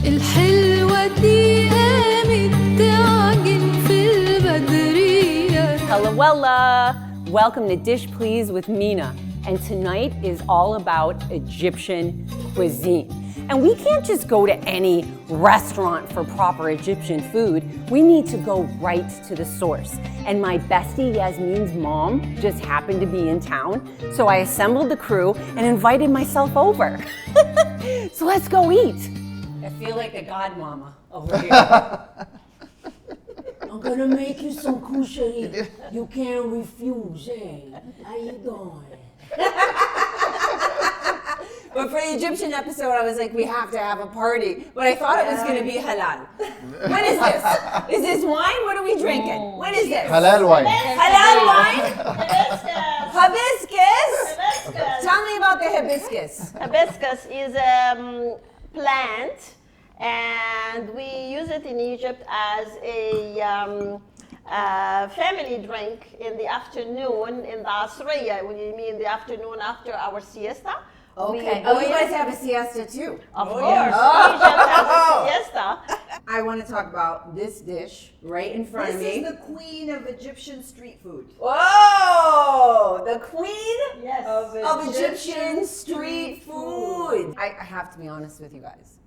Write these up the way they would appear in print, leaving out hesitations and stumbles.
الحلوة دي قامت تعجن في البدرية. Hello, welcome to Dish Please with Mina. And tonight is all about Egyptian cuisine. And we can't just go to any restaurant for proper Egyptian food. We need to go right to the source. And my bestie Yasmin's mom just happened to be in town, so I assembled the crew and invited myself over. So let's go eat. I feel like a godmama over here. I'm gonna make you some kushari. You can't refuse, hey? How you doing? But for the Egyptian episode, I was like, we have to have a party. But I thought it was going to be halal. What is this? Is this wine? What are we drinking? What is this? Halal wine. Halal wine? Hibiscus. Hibiscus? Hibiscus. Tell me about the hibiscus. Hibiscus is a plant, and we use it in Egypt as a family drink in the afternoon in the Asriya. When you mean the afternoon after our siesta. Okay. Oh, you guys have a siesta too. Of course. Egypt has a siesta. I want to talk about this dish right in front of me. This is the queen of Egyptian street food. Whoa! The queen Yes. of Egyptian street food. I have to be honest with you guys.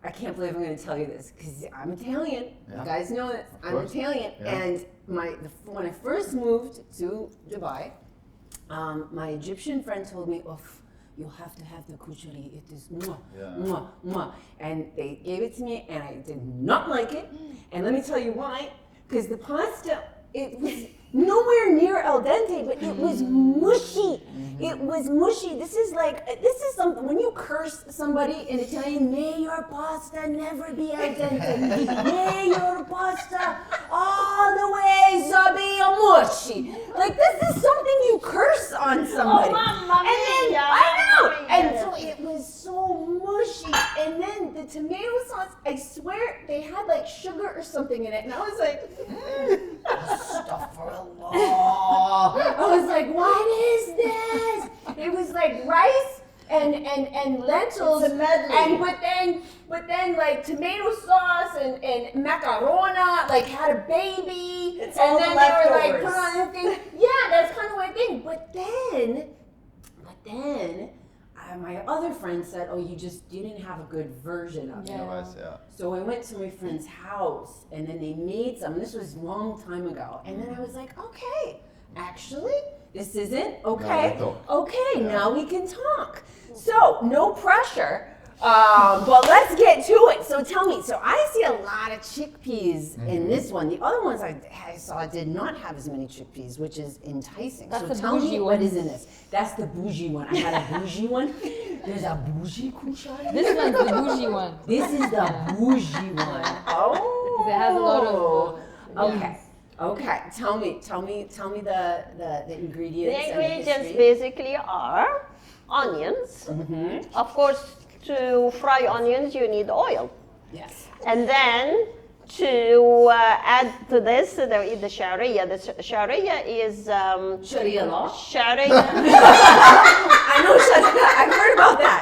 I can't believe I'm going to tell you this because I'm Italian. Yeah. You guys know this. I'm course. Italian, Yeah. and when I first moved to Dubai, my Egyptian friend told me, "Oh, you'll have to have the kushari. It is mwah, mwah, mwah." And they gave it to me, and I did not like it. And let me tell you why. Because the pasta, it was nowhere near al dente, but it was mushy. It was mushy. This is something, when you curse somebody in Italian, may your pasta never be al dente. May your pasta all the way be mushy. Like, this is something you curse on somebody. Oh, mamma And then, mia, I know. mamma And mia. so it was so mushy. And then the tomato sauce, I swear they had like sugar or something in it. And I was like, astaghfirullah. I was like, what is this? It was like rice and lentils. It's a medley. And but then like tomato sauce and macarona like had a baby. It's and all then the they were like leftovers. put on the thing. Yeah, that's kind of what I think. But then my other friend said, "Oh, you didn't have a good version of it." Yeah. So I went to my friend's house, and then they made some. This was a long time ago, and then I was like, "Okay, actually, this isn't okay. Now we talk. Okay, now we can talk." So no pressure. But let's get to it. So tell me. So I see a lot of chickpeas in this one. The other ones I saw did not have as many chickpeas, which is enticing. That's so the tell me bougie what one. is in this. That's the bougie one. I had a bougie one. There's a bougie kushari. This one's the bougie one. This is the bougie one. Oh. Because it has a lot of. Okay. Tell me the ingredients. The and ingredients history. basically are onions. Of course, to fry onions, you need oil. Yes. And then to add to this, there is the sharia. The sharia is Sharia law. sharia. I know Sharia. I've heard about that.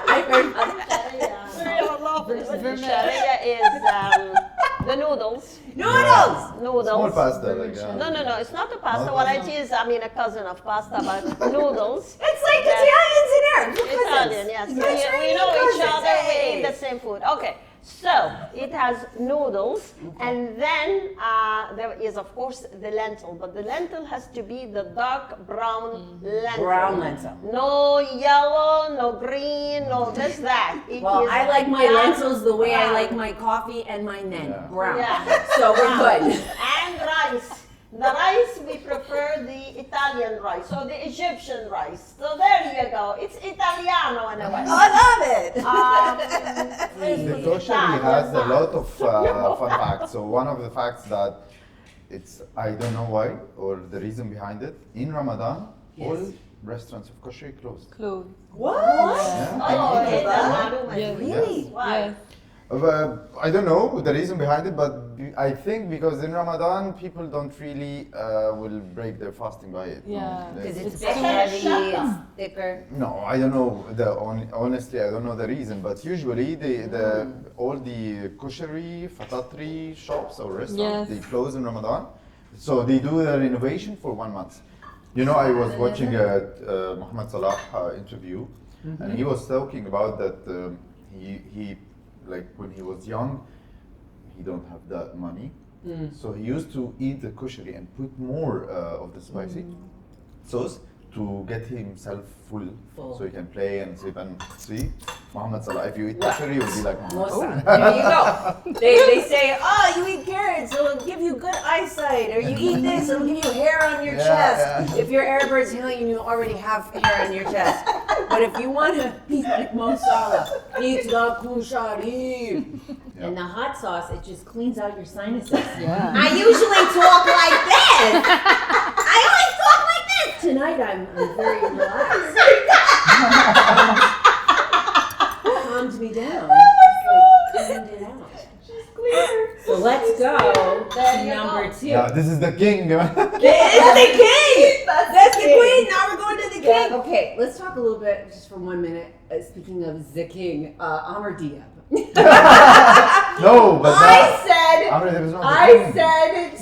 The sharia is the noodles. Noodles. Small pasta, like No, it's not a pasta. Not Well, pasta? it is, a cousin of pasta, but noodles. It's like Yes. Italians and Arabs. We're cousins. Italian, yes. We Mediterranean know each cousins. other, we Hey. eat the same food. Okay, so it has noodles, and then there is, of course, the lentil, but the lentil has to be the dark brown lentil. Brown lentil. No yellow, no green, no this, that. It Well, is I like my dark lentils the way I brown. like my coffee and my nen, Yeah. brown. Yeah. So we're good. And rice. The rice, we prefer the Italian rice, so the Egyptian rice. So there you go. It's Italiano in a way. Oh, I love it. The kosher has a lot of fun facts. So one of the facts that I don't know why or the reason behind it. In Ramadan, all restaurants of kosher closed. Clothes. What? Yeah. Oh, okay. Yes. Really? Why? Yes. I don't know the reason behind it, but I think because in Ramadan people don't really will break their fasting by it. Yeah. Because it's It's big, too heavy, much. it's thicker. No, I don't know. Honestly, I don't know the reason. But usually, all the koshery, fatatri shops or restaurants, Yes. they close in Ramadan. So they do the renovation for 1 month. You know, I was watching a Muhammad Salah interview, and he was talking about that he like when he was young, he don't have that money, so he used to eat the koshery and put more of the spicy sauce to get himself full, so he can play and sleep. And see, Muhammad Salah, if you eat koshery, you'll be like Muhammad Salah. There you go. They say, oh, you eat carrots, it'll give you good eyesight. Or you eat this, it'll give you hair on your Yeah, chest. yeah. If you're Arab Brazilian, you already have hair on your chest. But if you want to eat like Mo Salah, eat the kushari. And the hot sauce, it just cleans out your sinuses. Yeah. I usually talk like this. I always talk like this. Tonight I'm very relaxed. Calmed me down. Calmed it out. So let's go to number 2. Yeah, this is the king. It's the king! That's the queen! Now we're going to the king! Okay, let's talk a little bit, just for 1 minute, speaking of the king, Amr Diab. No, but Amr, there is no I king. said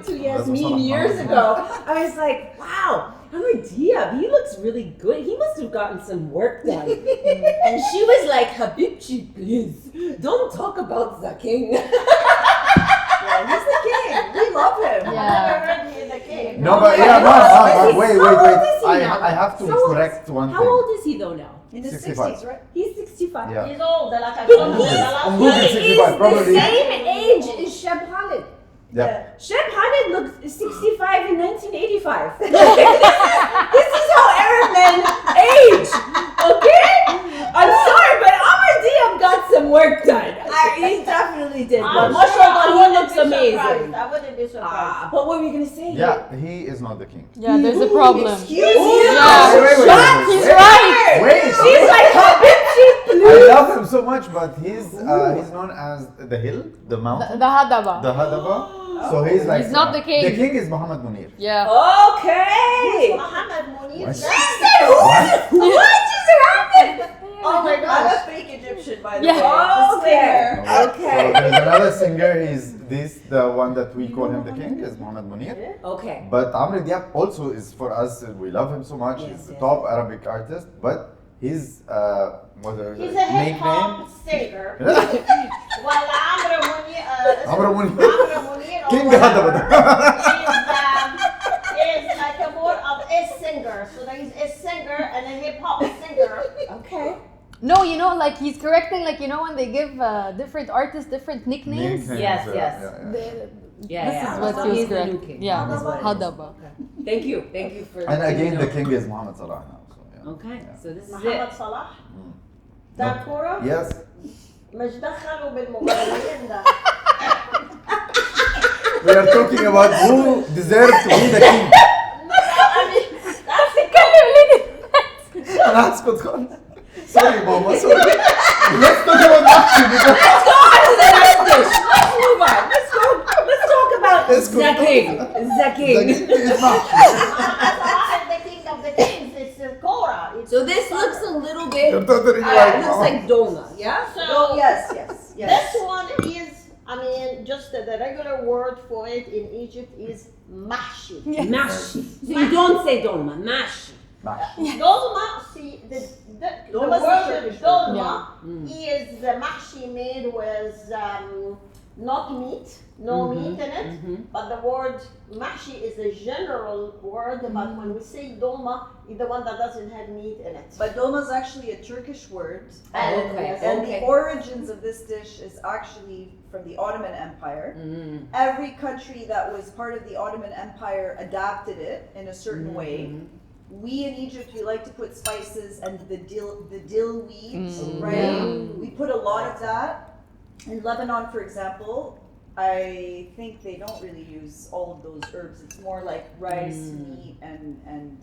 to Yasmin That's years Salah. ago, I was like, wow, Amr Diab, he looks really good. He must have gotten some work done. And she was like, Habibchi, please, don't talk about the king. Yeah, he's the king. We love him. Yeah. I've never heard he is a king. No, but yeah, How Mom, wait. old is he now? I have to How old- correct one How thing. old is he though now? In his 65. 60s, right? He's 65. Yeah. He's old, like I But told you. I'm he looking is 65, probably. the same age as Sheb Khalid. Yeah. Sheb Khalid looked 65 in 1985. This is how Arab men age, okay? I'm sorry, but Amr Diab got some work done. He definitely did. But mashallah, he looks amazing. I wouldn't be surprised. But what were you going to say? Yeah, he is not the king. Yeah, there's a problem. Excuse you. Yeah. Wait. He's right. Wait. She's like, Habibchi, I love him so much, but he's known as the hill, the mountain, The hadaba. the Hadaba. So he's like He's not the king. The king is Muhammad Munir. Yeah. Okay. Muhammad Munir. What? What just happened? Oh my I'm gosh. a fake Egyptian, by the Yeah. way. The Okay. singer. Okay. So there's another singer. The one that we call him the king is Muhammad Munir. Okay. But Amr Diab also is for us. We love him so much. He's the top Arabic artist. But his He's a hip hop singer. While Amr Munir. Amr Munir. Amr Munir. King Hadaba. Is like a more of a singer. So he's a singer and a hip hop singer. Okay. No, you know, like he's correcting, like, you know, when they give different artists different nicknames. Yes, yes. This is what So he was he's the new correct. king. Yeah, That's what it is. hadaba. Thank you for. And again, the you know. king is Muhammad Salah now. So, yeah. Okay, so this is Muhammad it. Salah. ده كورة Yes. مش دخلوا بالمغنيين ده. We are talking about who deserves to be the king. أنا هسكت خالص. Sorry, Mama. Sorry. Let's talk about Mahshi because Let's go on to the next dish. Let's move on. Let's talk about Let's go. the king. The king. it's Mahshi. Salah is the king of the kings. It's Korah. It's So this looks a little bit. You're totally It right, looks Mama. like dolma, yeah. So Oh, yes. this one is, I mean, just the regular word for it in Egypt is mahshi. Mashi. So you don't say dolma, mashi. Mahshi. Dolma, see, the Dolma is word Turkish word. dolma is the mahshi made with not meat, no meat in it, but the word mahshi is a general word, but when we say dolma, it's the one that doesn't have meat in it. But dolma is actually a Turkish word, and, Okay, and okay. the origins of this dish is actually from the Ottoman Empire. Every country that was part of the Ottoman Empire adapted it in a certain way. We in Egypt, we like to put spices and the dill weeds, right? We put a lot of that. In Lebanon, for example, I think they don't really use all of those herbs. It's more like rice, meat, and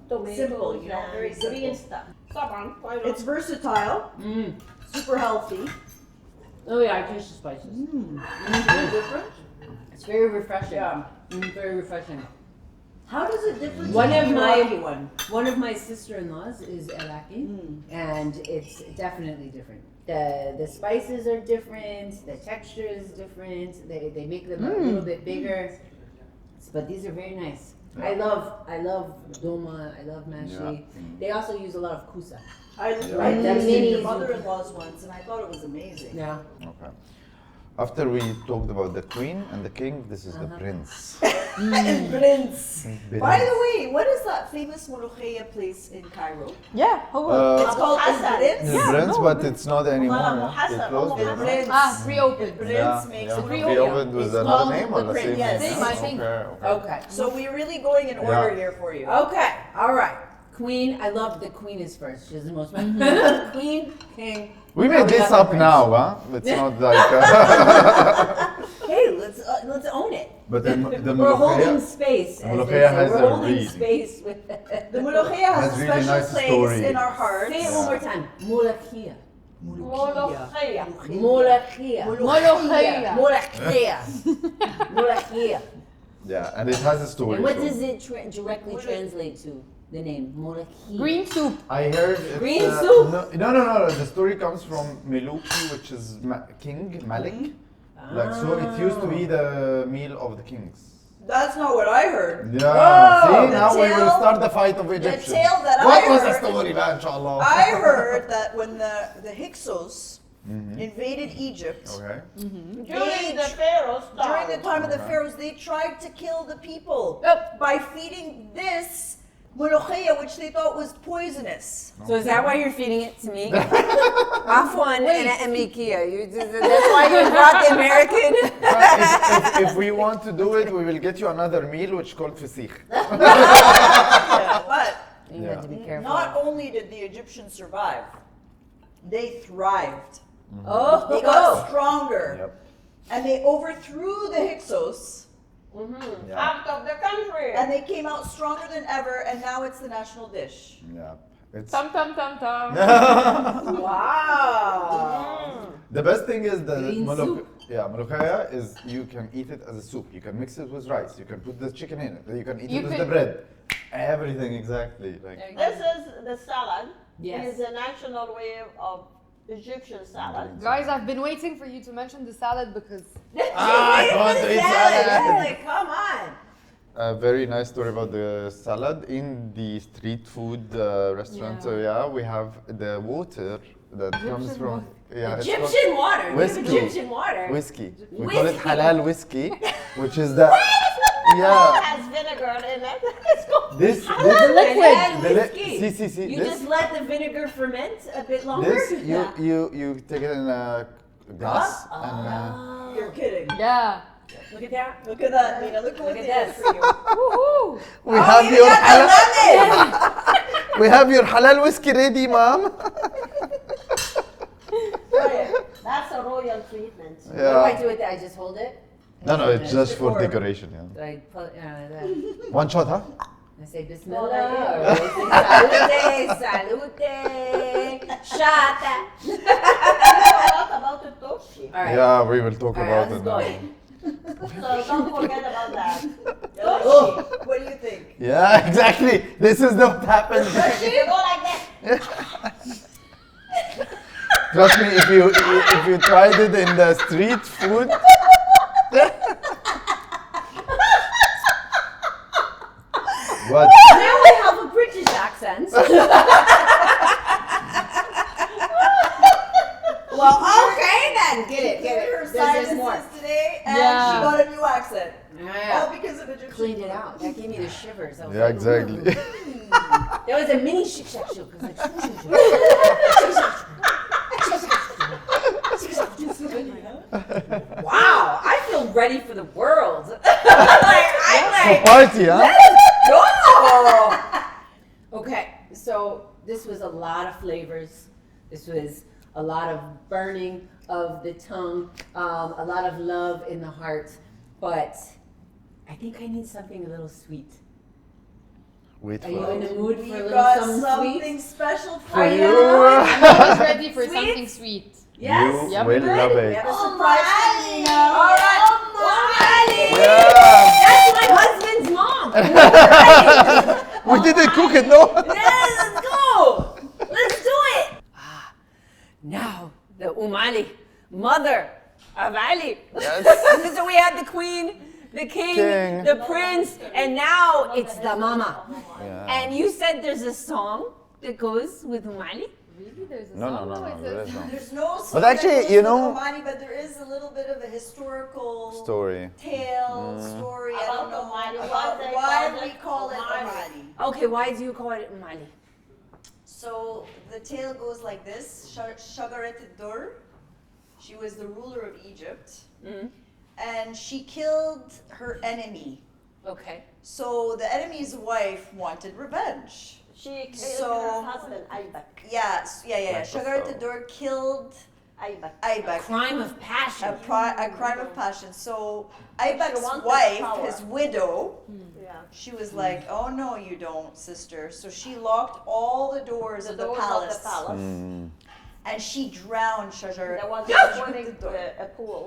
Tomatoes simple, you know, and very green simple. stuff. طبعاً. It's versatile, super healthy. Oh yeah, I taste the spices. Very different. It's very refreshing. Yeah. Very refreshing. How does it differ? One from of the my- Iraqi one? One of my sister-in-laws is Iraqi, and it's definitely different. The spices are different. The texture is different. They make them a little bit bigger, but these are very nice. I love doma. I love mashi. Yeah. They also use a lot of kusa. I Right, the tasted your minis. mother-in-law's once, and I thought it was amazing. Yeah. Okay. After we talked about the queen and the king, this is the prince. Prince. By Prince. the way, what is that famous Molokhia place in Cairo? Yeah. It's called Hassan. Prince. The prince, but it's not anymore. Mama huh? They Hassan, closed Mama it. Prince. Ah, reopened. Prince makes yeah. Molokhia. Reopened with It's another called name the or the Prince. same Yes. name? Same, I think. Okay. Okay. So we're really going in order Yeah. here for you. Okay. All right. Queen. I love the queen is first. She's the most. Queen, king. We Now made this got the up prince. now, huh? It's not like. Hey, let's own it. But the We're holding Molokhia space. as Molokhia they say. has We're a holding reason. space with. The Molokhia has Has a really special nice place story. in our hearts. Say it one more time. Molokhia. Molokhia. Molokhia. Molokhia. Molokhia. Molokhia. Yeah, and it has a story. And what so- does it directly translate to? The name Molokhia. Green soup. I heard it's, Green soup? No. The story comes from Meluki, which is king, Malik. Like so, it used to be the meal of the kings. That's not what I heard. Yeah. Oh, See, the now we will tale- start the fight of Egyptians. tale that what I was heard- the story, man? Inshallah. I heard that when the Hyksos invaded Egypt, Okay. During the Pharaoh's during the time of the Okay. pharaohs, they tried to kill the people Yep. by feeding this molokhia, which they thought was poisonous. So is that why you're feeding it to me? Afwan and Mikia. That's why you brought the American. if we want to do it, we will get you another meal, which is called fasikh. Yeah, but You have to be careful. not only did the Egyptians survive, they thrived. Oh, They got stronger. Yep. And they overthrew the Hyksos. Yeah. Out of the country. And they came out stronger than ever, and now it's the national dish. Yeah. It's Tum tum tum tum. Wow! the best thing is the Green soup. molokhaya is you can eat it as a soup. You can mix it with rice. You can put the chicken in it. You can eat You it with could- the bread. Everything exactly. Like This is the salad. Yes. It is the national way of Egyptian salad. Guys, I've been waiting for you to mention the salad because I want to eat salad. Like, come on! A very nice story about the salad in the street food restaurant. Yeah. So yeah, we have the water that comes Egyptian from water. it's Egyptian water. We have Whiskey. Egyptian water. called whiskey. We call it Whiskey. halal whiskey, which is the It yeah. has vinegar in it. It's called This liquid. Whiskey. See, You this just let the vinegar ferment a bit longer. this you take it in a glass and You're kidding. yeah. Look at that. Look at that, Nina. Look what Look they at did this. for you. Woohoo! we have you your got the halal lemon! we have your halal whiskey ready, ma'am. That's a royal treatment. What do I Yeah. do with it? I just hold it. No, it's just for Or- decoration. Yeah. Do I put then One shot, huh? I say Bismillah or I say salute, salute, shata. What about the toshi? All right. Yeah, we will talk All right, about how's it this now. going? So don't forget about that. Oh, what do you think? Yeah, exactly. This is what happens. You go like that. Trust me, if you tried it in the street food, what? Now we have a British accent. Well, okay then. Get it. Her There's more. sciences today, and Yeah. she got a new accent. All Yeah. because of Egyptian Cleaned it food. out. That gave me the shivers. I was Yeah, like, exactly. There was a mini shik shak shook. It was like, wow, I feel ready for the world. I'm For like, party, huh? go! Okay, so this was a lot of flavors. This was a lot of burning of the tongue, a lot of love in the heart. But I think I need something a little sweet. Wait Are you for in it. the mood for a We little got something something sweet? special for Are you. you? I'm always ready for Sweet? something sweet. Yes. You Yep. will love We it. have a surprise for Mina. All right. Umali. Yeah. That's my husband's mom. We didn't cook it, no? Yes, let's go. Let's do it. Now, the Umali, mother of Ali. Yes. So we had the queen, the king, the prince, and now it's the mama. Yeah. And you said there's a song that goes with Umali? Really? There's a No, song? no, Is there it- is no There's no song But that actually, goes you with know- Omani, but there is a little bit of a historical story. tale, story. I About don't know Omani, about why they why call we it call it Omani. Omani. Okay, why do you call it Umali? So the tale goes like this: Shagaret Dur, she was the ruler of Egypt, and she killed her enemy. Okay. So the enemy's wife wanted revenge. She killed So- her husband, Aybak. Yes, yeah. Like Shagaret so. Dur killed Aybak. Aybak. Crime of passion. A crime of passion. So She Aybak's wanted wife, power. his widow, Yeah. she was like, "Oh no, you don't, sister." So she locked all the doors The of the doors palace, of the palace. and she drowned Shajar. There was a pool.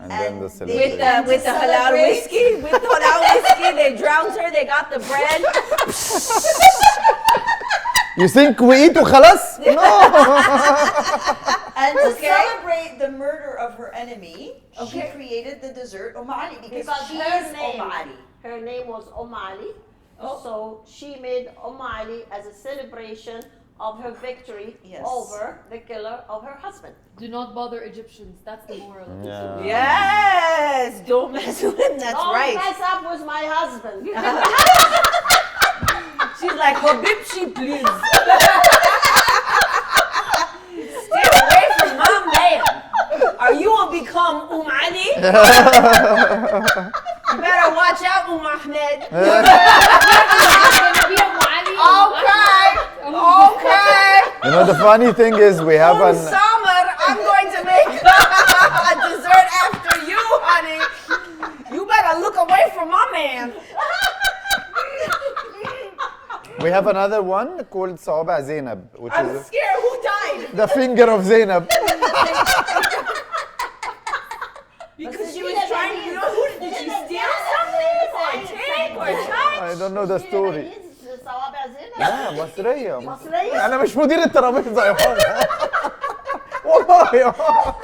And then the And celebration. With the halal Celebrate. whiskey, with the halal whiskey, they drowned her. They got the bread. You think we eat وخلاص? No. And to Okay. celebrate the murder of her enemy, she Okay. created the dessert Omani because Because she her is name, Omani. her name was Omali. Oh. So she made Omali as a celebration of her victory Yes. over the killer of her husband. Do not bother Egyptians. That's the moral of the story. Yes, don't mess with him. That's Don't right. mess up with my husband. She's like, Habibshi, please. Stay away from my man. Or you will become Umali. You better watch out, Ahmed. Okay. Okay. You know, the funny thing is we have an... Summer, I'm going to make a dessert after you, honey. You better look away from my man. We have another one called صوابع Zainab, which I'm is scared. Who died? the finger of Zainab. Because she was trying to, did she steal something? Or take? Or touch? I don't know the story. صوابع زينب. لا مصرية. مصرية. أنا مش مدير الترابيزة يا ماما. والله يا ماما.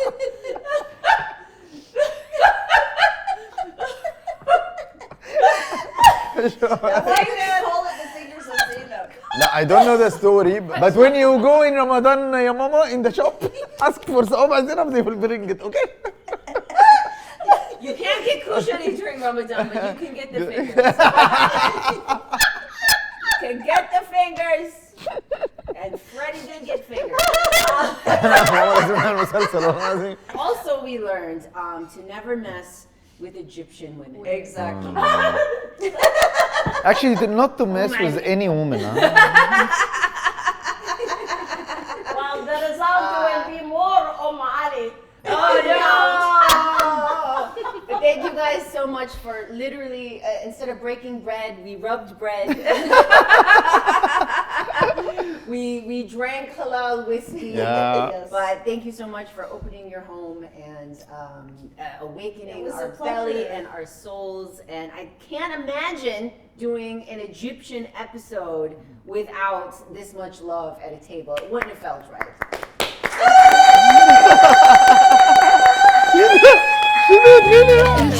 Why do they call it the fingers of Zainab? No, I don't know the story, but when you go in Ramadan, ya mama, in the shop, ask for صوابع Zainab, they will bring it, okay? You can't get kushari during Ramadan, but you can get the fingers. Can get the fingers. And Freddie did get fingers. Also, we learned to never mess with Egyptian women. Exactly. Actually, not to mess with any woman, huh? Well, the result will be more Omali. Oh no! But thank you guys so much for literally, instead of breaking bread, we rubbed bread. we drank halal whiskey. Yeah. Yes. But thank you so much for opening your home and awakening It was our a pleasure. belly and our souls. And I can't imagine doing an Egyptian episode without this much love at a table. It wouldn't have felt right. She did really well.